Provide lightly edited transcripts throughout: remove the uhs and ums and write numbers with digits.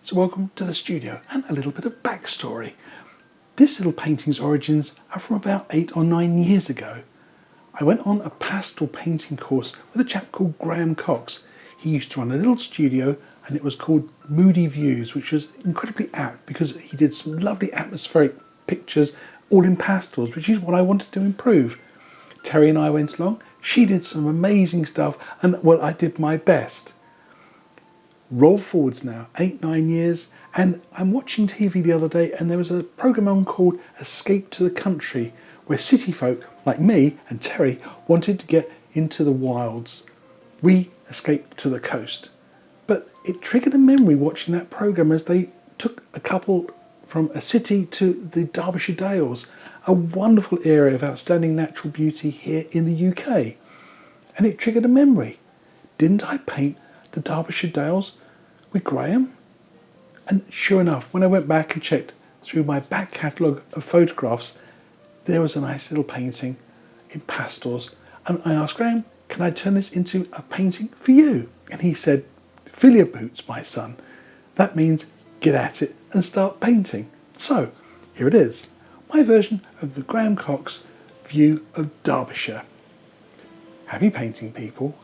So welcome to the studio and a little bit of backstory. This little painting's origins are from about 8 or 9 years ago. I went on a pastel painting course with a chap called Graham Cox. He used to run a little studio and it was called Moody Views, which was incredibly apt because he did some lovely atmospheric pictures all in pastels, which is what I wanted to improve. Terry and I went along. She did some amazing stuff and well, I did my best. Roll forwards now, 8-9 years, and I'm watching TV the other day and there was a programme on called Escape to the Country, where city folk like me and Terry wanted to get into the wilds. We escaped to the coast. But it triggered a memory watching that programme as they took a couple from a city to the Derbyshire Dales, a wonderful area of outstanding natural beauty here in the UK. And it triggered a memory. Didn't I paint the Derbyshire Dales with Graham? And sure enough, when I went back and checked through my back catalogue of photographs, there was a nice little painting in pastels. And I asked Graham, can I turn this into a painting for you? And he said, fill your boots, my son. That means get at it and start painting. So here it is, my version of the Graham Cox view of Derbyshire. Happy painting, people.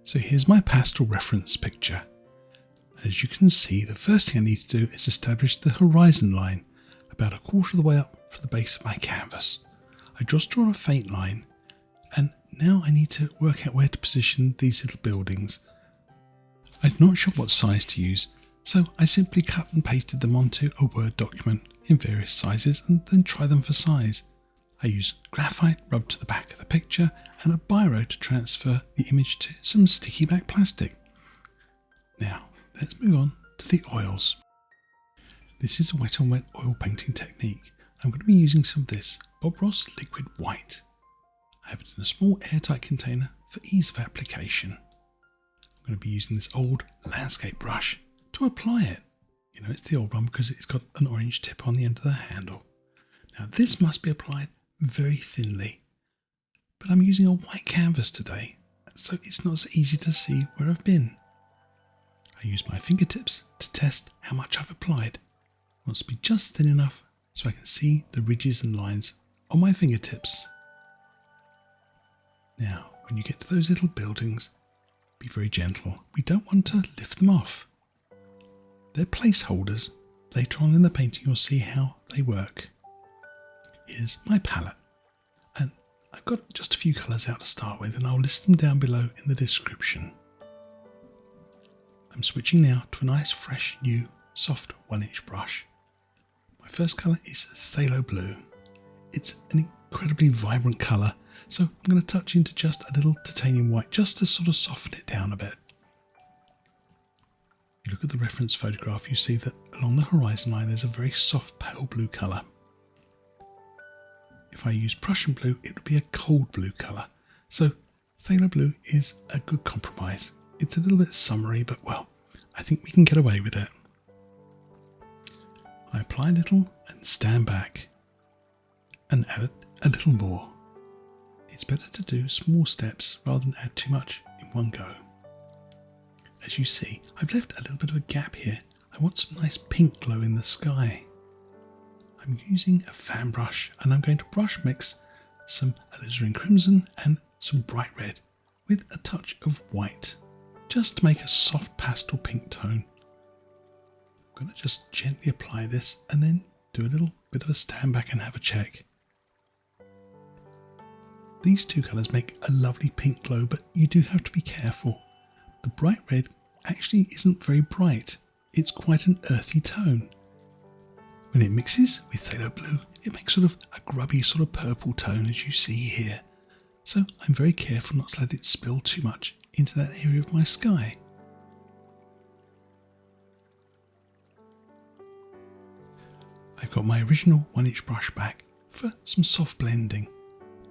So here's my pastel reference picture. As you can see, the first thing I need to do is establish the horizon line about a quarter of the way up for the base of my canvas. I just drawn a faint line and now I need to work out where to position these little buildings. I'm not sure what size to use, so I simply cut and pasted them onto a Word document in various sizes and then try them for size. I use graphite rubbed to the back of the picture and a biro to transfer the image to some sticky back plastic. Now, let's move on to the oils. This is a wet on wet oil painting technique. I'm going to be using some of this Bob Ross liquid white. I have it in a small airtight container for ease of application. I'm going to be using this old landscape brush to apply it. You know, it's the old one because it's got an orange tip on the end of the handle. Now this must be applied very thinly, but I'm using a white canvas today, so it's not so easy to see where I've been. I use my fingertips to test how much I've applied. It wants to be just thin enough so I can see the ridges and lines on my fingertips. Now, when you get to those little buildings, be very gentle. We don't want to lift them off. They're placeholders. Later on in the painting you'll see how they work. Here's my palette. And I've got just a few colours out to start with and I'll list them down below in the description. I'm switching now to a nice fresh new soft 1-inch brush. My first colour is Phthalo Blue. It's an incredibly vibrant colour, so I'm going to touch into just a little titanium white just to sort of soften it down a bit. You look at the reference photograph, you see that along the horizon line there's a very soft pale blue colour. If I use Prussian blue it would be a cold blue colour, so Phthalo Blue is a good compromise. It's a little bit summery, but well, I think we can get away with it. I apply a little and stand back and add a little more. It's better to do small steps rather than add too much in one go. As you see, I've left a little bit of a gap here. I want some nice pink glow in the sky. I'm using a fan brush and I'm going to brush mix some alizarin crimson and some bright red with a touch of white, just to make a soft pastel pink tone. I'm going to just gently apply this and then do a little bit of a stand back and have a check. These two colours make a lovely pink glow, but you do have to be careful. The bright red actually isn't very bright. It's quite an earthy tone. When it mixes with Phthalo Blue, it makes sort of a grubby sort of purple tone as you see here. So I'm very careful not to let it spill too much into that area of my sky. I've got my original 1-inch brush back for some soft blending.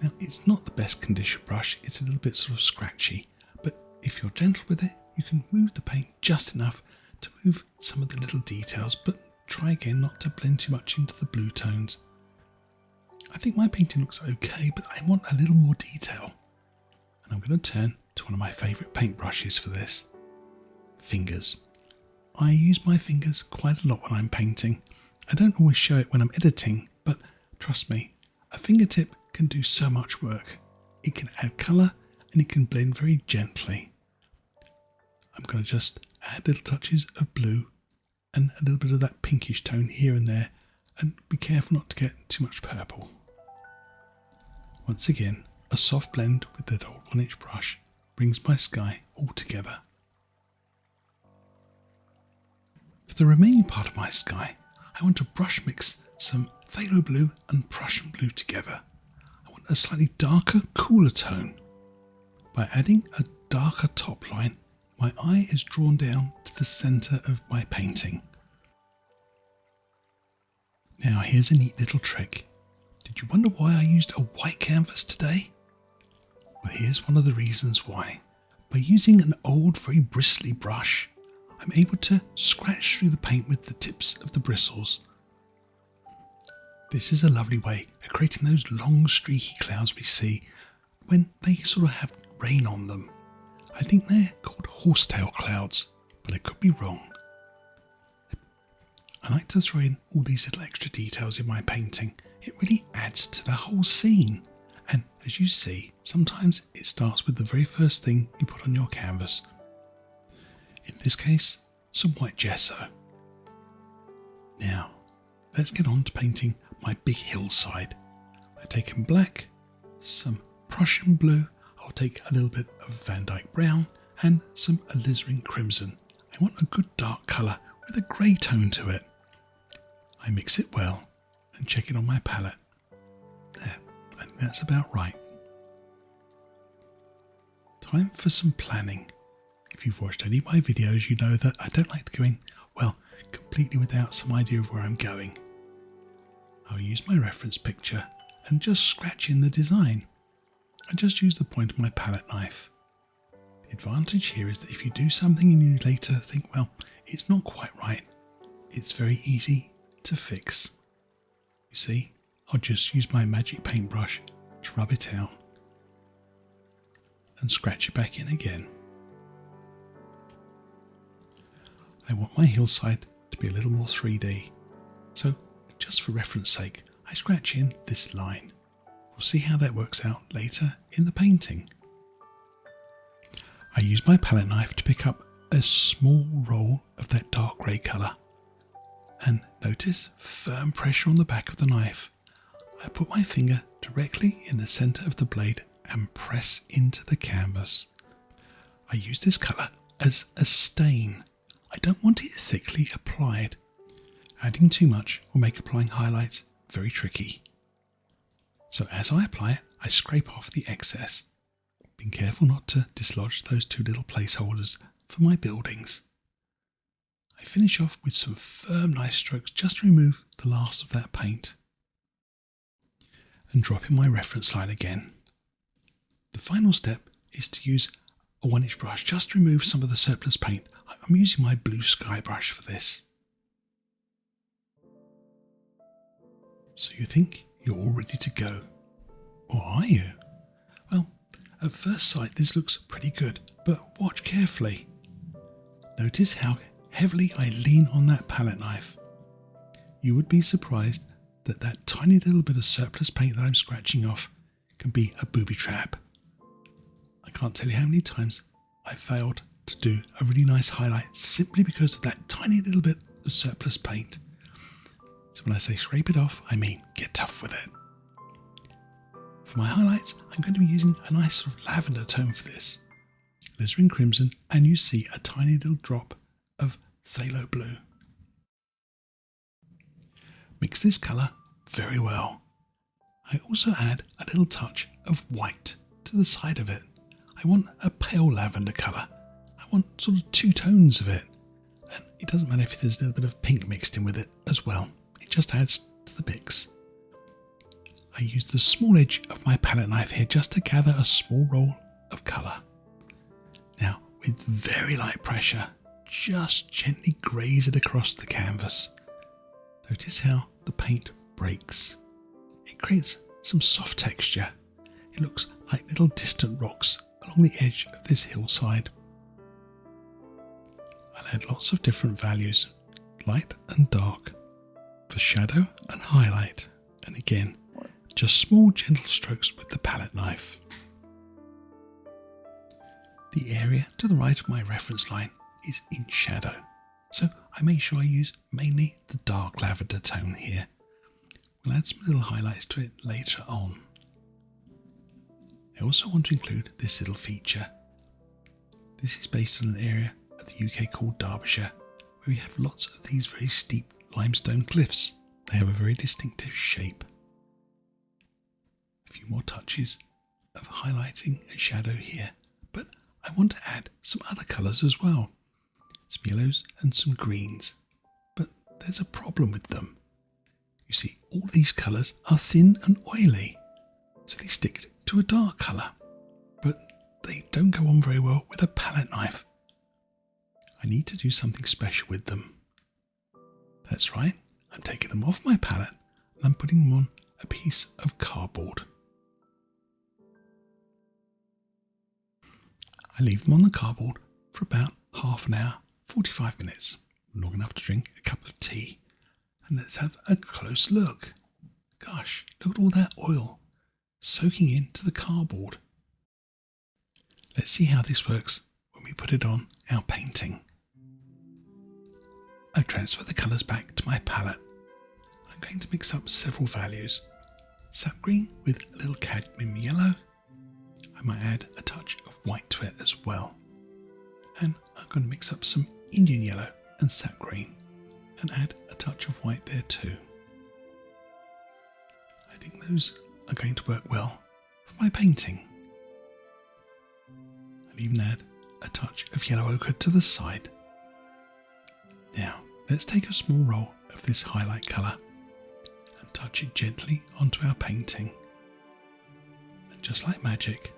Now it's not the best condition brush, it's a little bit sort of scratchy, but if you're gentle with it, you can move the paint just enough to move some of the little details, but try again not to blend too much into the blue tones. I think my painting looks okay, but I want a little more detail. And I'm going to turn to one of my favourite paintbrushes for this. Fingers. I use my fingers quite a lot when I'm painting. I don't always show it when I'm editing, but trust me, a fingertip can do so much work. It can add colour and it can blend very gently. I'm going to just add little touches of blue and a little bit of that pinkish tone here and there, and be careful not to get too much purple. Once again, a soft blend with that old 1-inch brush brings my sky all together. For the remaining part of my sky, I want to brush mix some phthalo blue and Prussian blue together. I want a slightly darker, cooler tone. By adding a darker top line, my eye is drawn down to the centre of my painting. Now here's a neat little trick. Did you wonder why I used a white canvas today? Well, here's one of the reasons why. By using an old, very bristly brush, I'm able to scratch through the paint with the tips of the bristles. This is a lovely way of creating those long streaky clouds we see when they sort of have rain on them. I think they're called horsetail clouds, but I could be wrong. I like to throw in all these little extra details in my painting. It really adds to the whole scene. And as you see, sometimes it starts with the very first thing you put on your canvas. In this case, some white gesso. Now, let's get on to painting my big hillside. I've taken black, some Prussian blue, I'll take a little bit of Van Dyke brown and some alizarin crimson. I want a good dark colour with a grey tone to it. I mix it well and check it on my palette. There, I think that's about right. Time for some planning. If you've watched any of my videos, you know that I don't like to go in, well, completely without some idea of where I'm going. I'll use my reference picture and just scratch in the design. I just use the point of my palette knife. The advantage here is that if you do something and you later think, well, it's not quite right, it's very easy to fix. You see, I'll just use my magic paintbrush to rub it out and scratch it back in again. I want my hillside to be a little more 3D, so just for reference sake, I scratch in this line. We'll see how that works out later in the painting. I use my palette knife to pick up a small roll of that dark grey colour. And notice firm pressure on the back of the knife. I put my finger directly in the centre of the blade and press into the canvas. I use this colour as a stain. I don't want it thickly applied. Adding too much will make applying highlights very tricky. So as I apply it, I scrape off the excess. Being careful not to dislodge those two little placeholders for my buildings. I finish off with some firm knife strokes just to remove the last of that paint. And drop in my reference line again. The final step is to use a 1-inch brush just to remove some of the surplus paint. I'm using my blue sky brush for this. So you think you're all ready to go. Or are you? Well, at first sight this looks pretty good, but watch carefully. Notice how heavily I lean on that palette knife. You would be surprised that that tiny little bit of surplus paint that I'm scratching off can be a booby trap. I can't tell you how many times I failed to do a really nice highlight simply because of that tiny little bit of surplus paint. So when I say scrape it off, I mean get tough with it. For my highlights, I'm going to be using a nice sort of lavender tone for this. Alizarin crimson, and you see a tiny little drop of phthalo blue. Mix this colour very well. I also add a little touch of white to the side of it. I want a pale lavender colour. I want sort of two tones of it. And it doesn't matter if there's a little bit of pink mixed in with it as well. It just adds to the mix. I use the small edge of my palette knife here just to gather a small roll of colour. Now, with very light pressure, just gently graze it across the canvas. Notice how the paint breaks. It creates some soft texture. It looks like little distant rocks along the edge of this hillside. I'll add lots of different values, light and dark, for shadow and highlight, and again, just small gentle strokes with the palette knife. The area to the right of my reference line is in shadow, so I make sure I use mainly the dark lavender tone here. We'll add some little highlights to it later on. I also want to include this little feature. This is based on an area of the UK called Derbyshire, where we have lots of these very steep limestone cliffs. They have a very distinctive shape. A few more touches of highlighting and shadow here, but I want to add some other colours as well. Some yellows and some greens, but there's a problem with them. You see, all these colours are thin and oily, so they stick to a dark colour, but they don't go on very well with a palette knife. I need to do something special with them. That's right, I'm taking them off my palette and I'm putting them on a piece of cardboard. I leave them on the cardboard for about half an hour, 45 minutes, long enough to drink a cup of tea. And let's have a close look. Gosh, look at all that oil soaking into the cardboard. Let's see how this works when we put it on our painting. I transfer the colours back to my palette. I'm going to mix up several values. Sap green with a little cadmium yellow. I might add a touch of white to it as well. And I'm going to mix up some Indian yellow and sap green and add a touch of white there too. I think those are going to work well for my painting. I'll even add a touch of yellow ochre to the side. Now, let's take a small roll of this highlight colour and touch it gently onto our painting. And just like magic,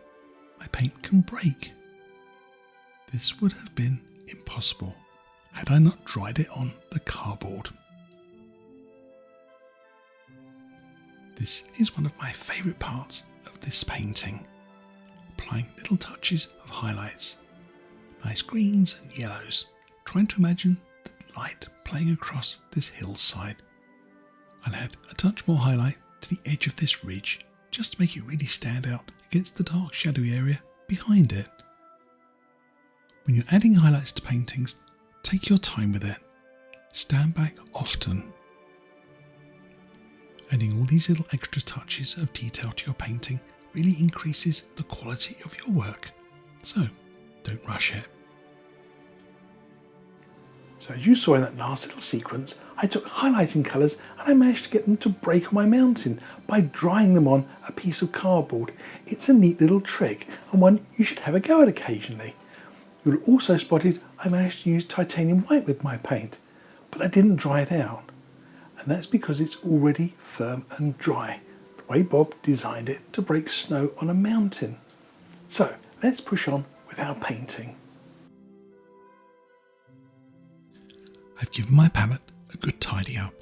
my paint can break. This would have been impossible had I not dried it on the cardboard. This is one of my favourite parts of this painting, applying little touches of highlights, nice greens and yellows, trying to imagine the light playing across this hillside. I'll add a touch more highlight to the edge of this ridge, just to make it really stand out against the dark shadowy area behind it. When you're adding highlights to paintings, take your time with it. Stand back often. Adding all these little extra touches of detail to your painting really increases the quality of your work. So, don't rush it. So as you saw in that last little sequence, I took highlighting colours and I managed to get them to break on my mountain by drying them on a piece of cardboard. It's a neat little trick and one you should have a go at occasionally. You'll also spotted I managed to use titanium white with my paint, but I didn't dry it out. And that's because it's already firm and dry, the way Bob designed it to break snow on a mountain. So let's push on with our painting. I've given my palette a good tidy up.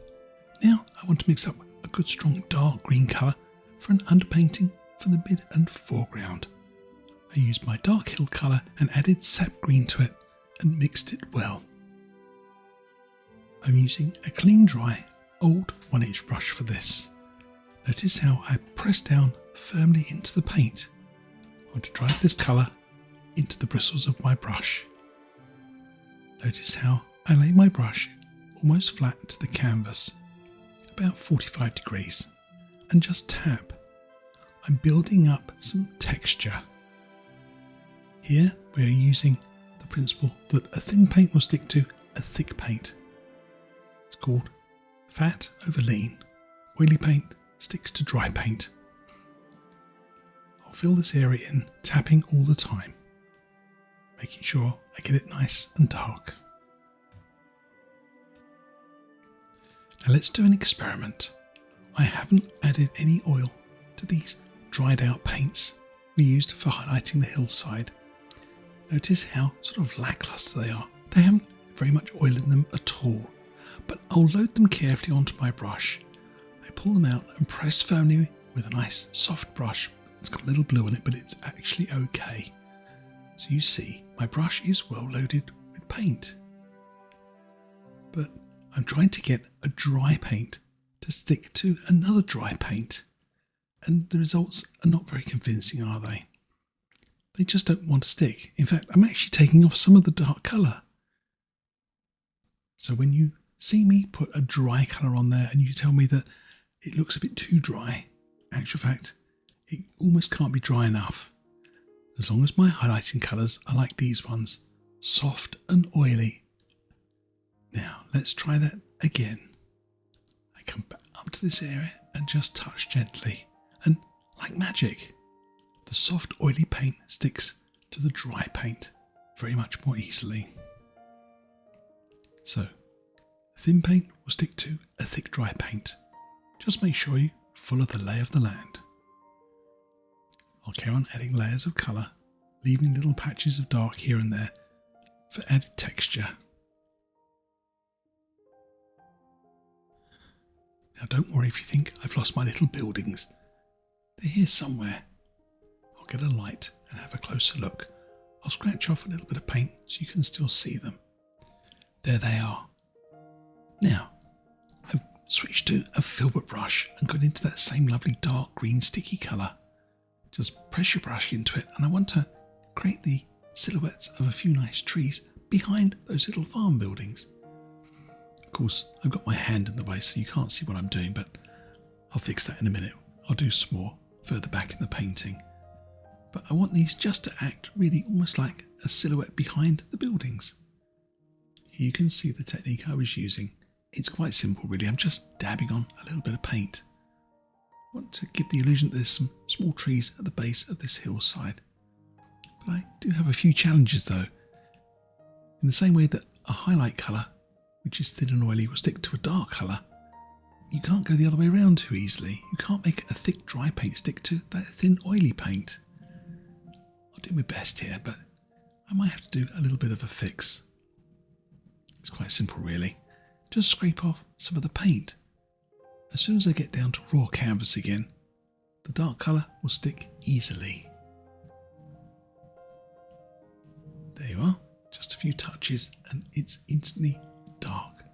Now I want to mix up a good strong dark green colour for an underpainting for the mid and foreground. I used my dark hill colour and added sap green to it and mixed it well. I'm using a clean dry old 1-inch brush for this. Notice how I press down firmly into the paint. I want to drive this colour into the bristles of my brush. Notice how I lay my brush almost flat to the canvas, about 45 degrees, and just tap. I'm building up some texture. Here we are using the principle that a thin paint will stick to a thick paint. It's called fat over lean. Oily paint sticks to dry paint. I'll fill this area in, tapping all the time, making sure I get it nice and dark. Now let's do an experiment. I haven't added any oil to these dried out paints we used for highlighting the hillside. Notice how sort of lackluster they are. They haven't very much oil in them at all. But I'll load them carefully onto my brush. I pull them out and press firmly with a nice soft brush. It's got a little blue on it, but it's actually okay. So you see, my brush is well loaded with paint. but I'm trying to get a dry paint to stick to another dry paint, and the results are not very convincing, are they? They just don't want to stick. In fact, I'm actually taking off some of the dark colour. So when you see me put a dry colour on there and you tell me that it looks a bit too dry, in actual fact, it almost can't be dry enough. As long as my highlighting colours are like these ones, soft and oily. Now, let's try that again. I come back up to this area and just touch gently. And like magic, the soft oily paint sticks to the dry paint very much more easily. So, thin paint will stick to a thick dry paint. Just make sure you follow the lay of the land. I'll carry on adding layers of colour, leaving little patches of dark here and there for added texture. Now don't worry if you think I've lost my little buildings. They're here somewhere. I'll get a light and have a closer look. I'll scratch off a little bit of paint so you can still see them. There they are. Now, I've switched to a filbert brush and got into that same lovely dark green sticky colour. Just press your brush into it, and I want to create the silhouettes of a few nice trees behind those little farm buildings. Of course, I've got my hand in the way so you can't see what I'm doing, but I'll fix that in a minute. I'll do some more further back in the painting. But I want these just to act really almost like a silhouette behind the buildings. Here you can see the technique I was using. It's quite simple really, I'm just dabbing on a little bit of paint. I want to give the illusion that there's some small trees at the base of this hillside. But I do have a few challenges though. In the same way that a highlight colour, which is thin and oily, will stick to a dark colour, you can't go the other way around too easily. You can't make a thick dry paint stick to that thin oily paint. I'll do my best here, but I might have to do a little bit of a fix. It's quite simple really. Just scrape off some of the paint. As soon as I get down to raw canvas again, the dark colour will stick easily. There you are, just a few touches and it's instantly dark.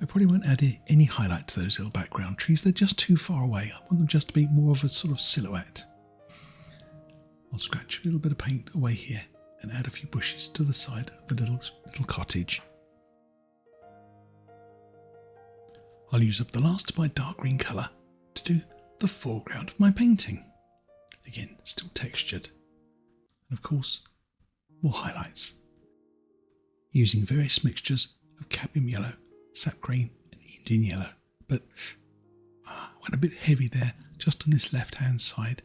I probably won't add any highlight to those little background trees, they're just too far away. I want them just to be more of a sort of silhouette. I'll scratch a little bit of paint away here and add a few bushes to the side of the little cottage. I'll use up the last of my dark green colour to do the foreground of my painting. Again, still textured. And of course, more highlights. Using various mixtures of cadmium yellow, sap green and Indian yellow. But I went a bit heavy there, just on this left hand side.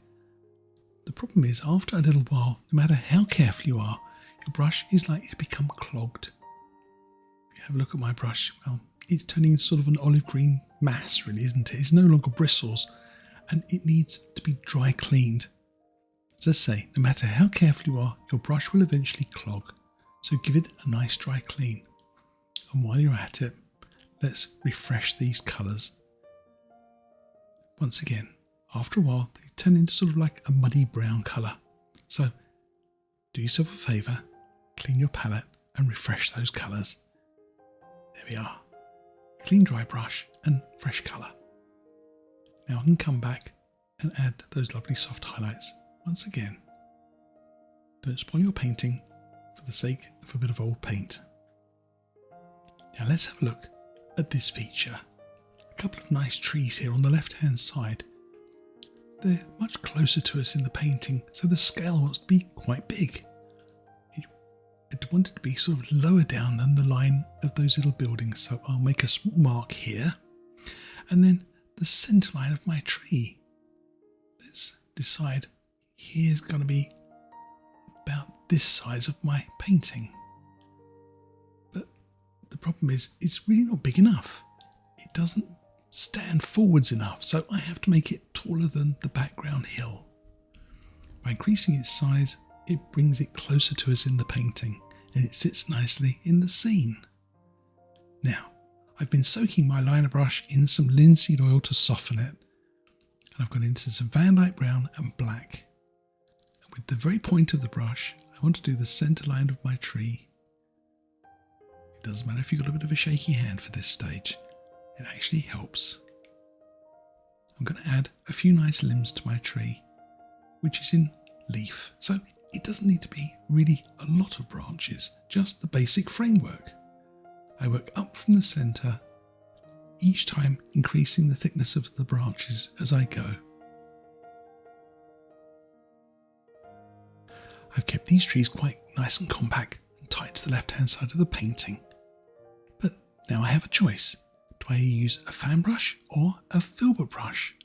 The problem is, after a little while, no matter how careful you are, your brush is likely to become clogged. If you have a look at my brush, well, it's turning sort of an olive green mass really, isn't it? It's no longer bristles and it needs to be dry cleaned. As I say, no matter how careful you are, your brush will eventually clog. So give it a nice dry clean. And while you're at it, let's refresh these colours. Once again, after a while, they turn into sort of like a muddy brown colour. So do yourself a favour, clean your palette and refresh those colours. There we are. Clean dry brush and fresh colour. Now I can come back and add those lovely soft highlights once again. Don't spoil your painting for the sake of a bit of old paint. Now let's have a look at this feature. A couple of nice trees here on the left hand side. They're much closer to us in the painting, so the scale wants to be quite big. I want it to be sort of lower down than the line of those little buildings, so I'll make a small mark here, and then the centre line of my tree. Let's decide here's going to be about this size of my painting. But the problem is, it's really not big enough. It doesn't stand forwards enough, so I have to make it taller than the background hill. By increasing its size, it brings it closer to us in the painting and it sits nicely in the scene. Now, I've been soaking my liner brush in some linseed oil to soften it, and I've gone into some Van Dyke brown and black. And with the very point of the brush, I want to do the centre line of my tree. It doesn't matter if you've got a bit of a shaky hand for this stage. It actually helps. I'm going to add a few nice limbs to my tree, which is in leaf. So it doesn't need to be really a lot of branches, just the basic framework. I work up from the centre, each time increasing the thickness of the branches as I go. I've kept these trees quite nice and compact and tight to the left-hand side of the painting. But now I have a choice. Do I use a fan brush or a filbert brush?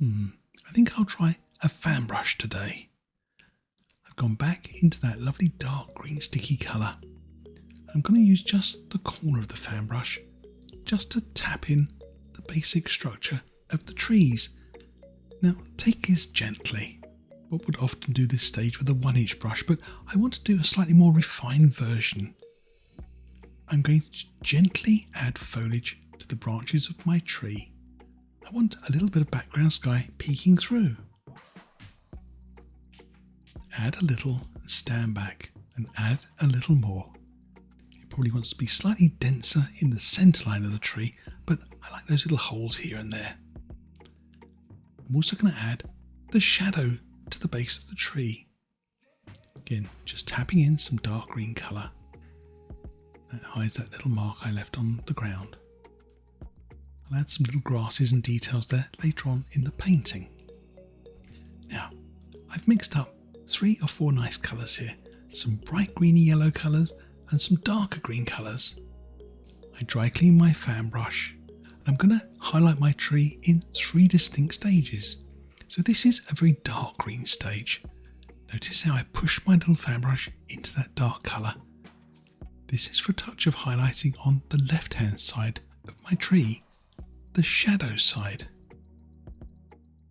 I think I'll try a fan brush today. I've gone back into that lovely dark green sticky colour. I'm going to use just the corner of the fan brush just to tap in the basic structure of the trees. Now take this gently. What would often do this stage with a 1-inch brush, but I want to do a slightly more refined version. I'm going to gently add foliage to the branches of my tree. I want a little bit of background sky peeking through. Add a little and stand back and add a little more. It probably wants to be slightly denser in the centre line of the tree, but I like those little holes here and there. I'm also going to add the shadow to the base of the tree. Again, just tapping in some dark green colour. That hides that little mark I left on the ground. I'll add some little grasses and details there later on in the painting. Now, I've mixed up 3 or 4 nice colours here. Some bright greeny yellow colours and some darker green colours. I dry clean my fan brush and I'm going to highlight my tree in 3 distinct stages. So this is a very dark green stage. Notice how I push my little fan brush into that dark colour. This is for a touch of highlighting on the left hand side of my tree, the shadow side.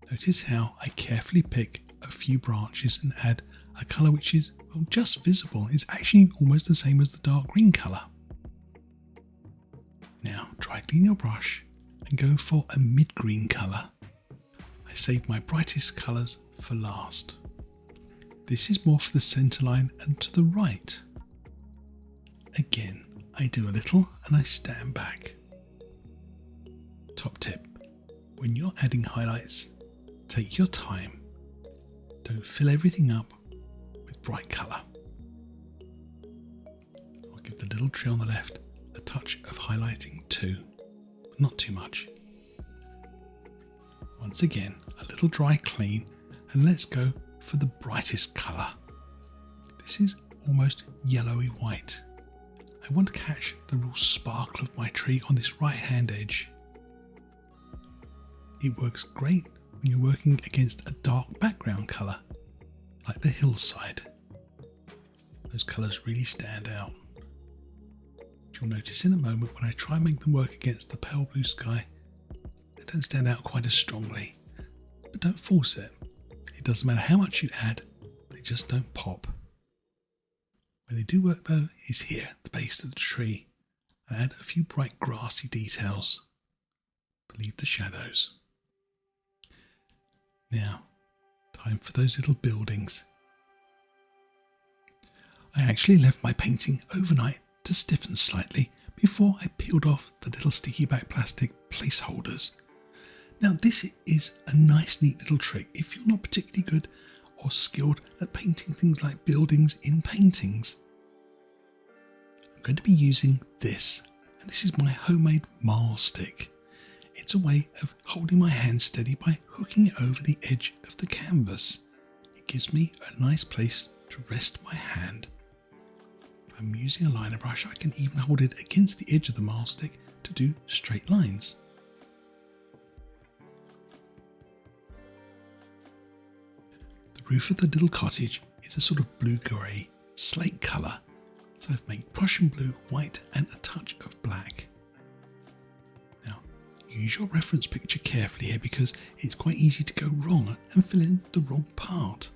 Notice how I carefully pick a few branches and add a colour which is, well, just visible. It's actually almost the same as the dark green colour. Now dry clean your brush and go for a mid-green colour. I saved my brightest colours for last. This is more for the centre line and to the right. Again, I do a little and I stand back. Top tip, when you're adding highlights, take your time. Don't fill everything up with bright colour. I'll give the little tree on the left a touch of highlighting too, but not too much. Once again, a little dry clean, and let's go for the brightest colour. This is almost yellowy white. I want to catch the real sparkle of my tree on this right hand edge. It works great when you're working against a dark background colour, like the hillside. Those colours really stand out. You'll notice in a moment when I try and make them work against the pale blue sky, they don't stand out quite as strongly, but don't force it. It doesn't matter how much you add, they just don't pop. Where they do work though is here, the base of the tree. I add a few bright grassy details, but leave the shadows. Now, time for those little buildings. I actually left my painting overnight to stiffen slightly before I peeled off the little sticky back plastic placeholders. Now this is a nice neat little trick if you're not particularly good or skilled at painting things like buildings in paintings. I'm going to be using this, and this is my homemade marl stick. It's a way of holding my hand steady by hooking it over the edge of the canvas. It gives me a nice place to rest my hand. If I'm using a liner brush, I can even hold it against the edge of the marl stick to do straight lines. The roof of the little cottage is a sort of blue-grey slate colour, so I've made Prussian blue, white and a touch of black. Now, use your reference picture carefully here because it's quite easy to go wrong and fill in the wrong part.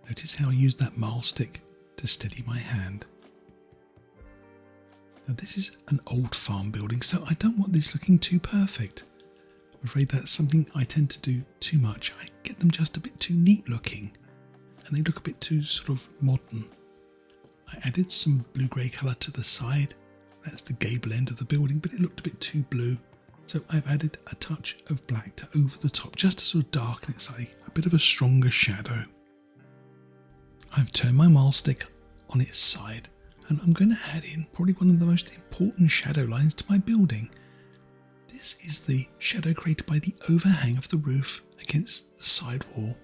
Notice how I use that marl stick to steady my hand. Now this is an old farm building, so I don't want this looking too perfect. I'm afraid that's something I tend to do too much. I get them just a bit too neat looking and they look a bit too sort of modern. I added some blue-grey colour to the side. That's the gable end of the building, but it looked a bit too blue. So I've added a touch of black to over the top, just to sort of darken it slightly, a bit of a stronger shadow. I've turned my mile stick on its side, and I'm going to add in probably one of the most important shadow lines to my building. This is the shadow created by the overhang of the roof against the side wall.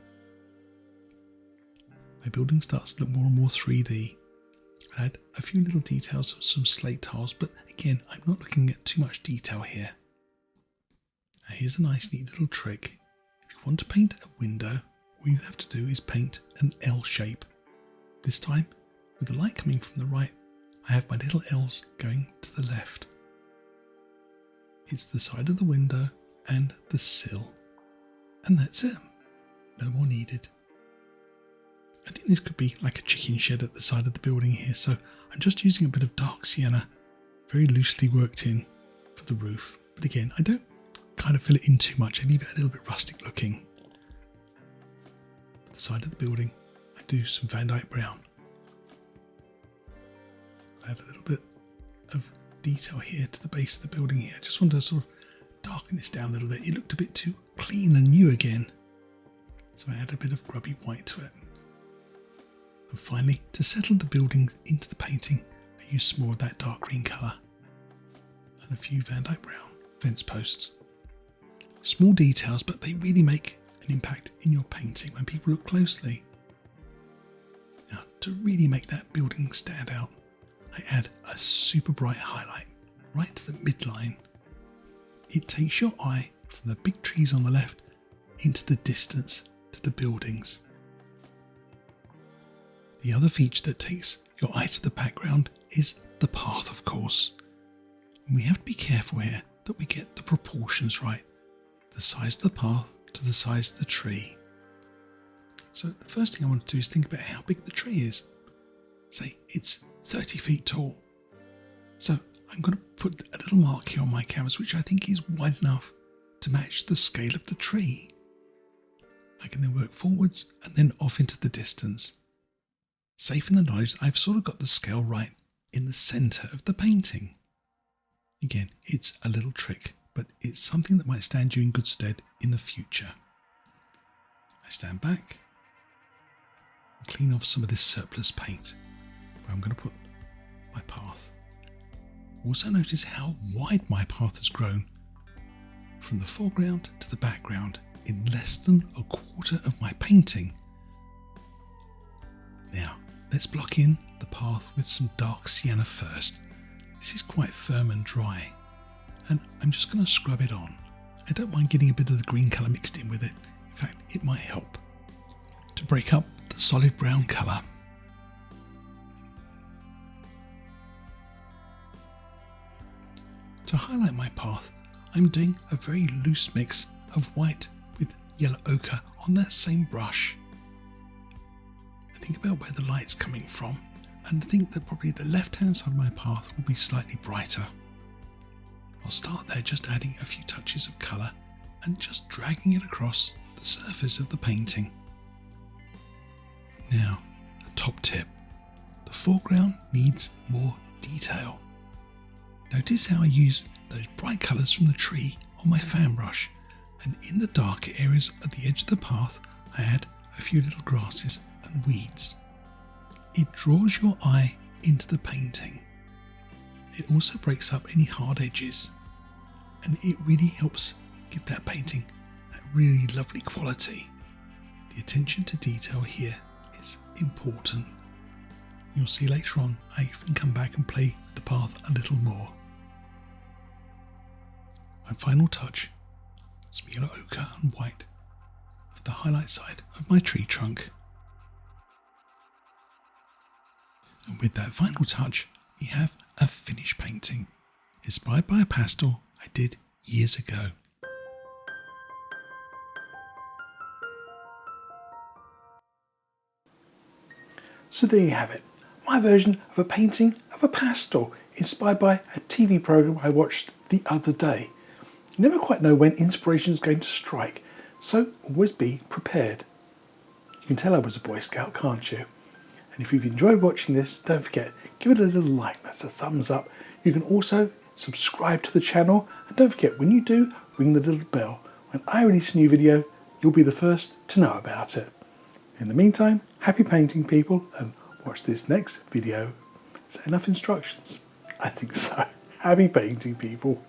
My building starts to look more and more 3D. I add a few little details of some slate tiles, but again, I'm not looking at too much detail here. Now here's a nice neat little trick. If you want to paint a window, all you have to do is paint an L shape. This time, with the light coming from the right, I have my little L's going to the left. It's the side of the window and the sill. And that's it. No more needed. I think this could be like a chicken shed at the side of the building here, so I'm just using a bit of dark sienna, very loosely worked in for the roof. But again, I don't kind of fill it in too much, I leave it a little bit rustic looking. For the side of the building, I do some Van Dyke brown. Add a little bit of detail here to the base of the building here. I just want to sort of darken this down a little bit. It looked a bit too clean and new again. So I add a bit of grubby white to it. And finally, to settle the buildings into the painting, I use some more of that dark green colour and a few Van Dyke brown fence posts. Small details, but they really make an impact in your painting when people look closely. Now, to really make that building stand out, I add a super bright highlight right to the midline. It takes your eye from the big trees on the left into the distance to the buildings. The other feature that takes your eye to the background is the path, of course. And we have to be careful here that we get the proportions right. The size of the path to the size of the tree. So the first thing I want to do is think about how big the tree is. Say it's 30 feet tall. So I'm going to put a little mark here on my canvas which I think is wide enough to match the scale of the tree. I can then work forwards and then off into the distance. Safe in the knowledge that I've sort of got the scale right in the centre of the painting. Again, it's a little trick, but it's something that might stand you in good stead in the future. I stand back and clean off some of this surplus paint where I'm going to put my path. Also notice how wide my path has grown from the foreground to the background in less than a quarter of my painting. Now, let's block in the path with some dark sienna first. This is quite firm and dry, and I'm just going to scrub it on. I don't mind getting a bit of the green colour mixed in with it. In fact, it might help to break up the solid brown colour. To highlight my path, I'm doing a very loose mix of white with yellow ochre on that same brush. I think about where the light's coming from and think that probably the left-hand side of my path will be slightly brighter. I'll start there just adding a few touches of colour and just dragging it across the surface of the painting. Now, a top tip. The foreground needs more detail. Notice how I use those bright colours from the tree on my fan brush, and in the darker areas at the edge of the path I add a few little grasses and weeds. It draws your eye into the painting. It also breaks up any hard edges, and it really helps give that painting that really lovely quality. The attention to detail here is important. You'll see later on I even come back and play with the path a little more. My final touch, some yellow ochre and white for the highlight side of my tree trunk. And with that final touch, we have a finished painting, inspired by a pastel I did years ago. So there you have it, my version of a painting of a pastel inspired by a TV programme I watched the other day. You never quite know when inspiration is going to strike, so always be prepared. You can tell I was a Boy Scout, can't you? And if you've enjoyed watching this, don't forget, give it a little like, that's a thumbs up. You can also subscribe to the channel, and don't forget, when you do, ring the little bell. When I release a new video, you'll be the first to know about it. In the meantime, happy painting, people, and watch this next video. Is that enough instructions? I think so. Happy painting, people.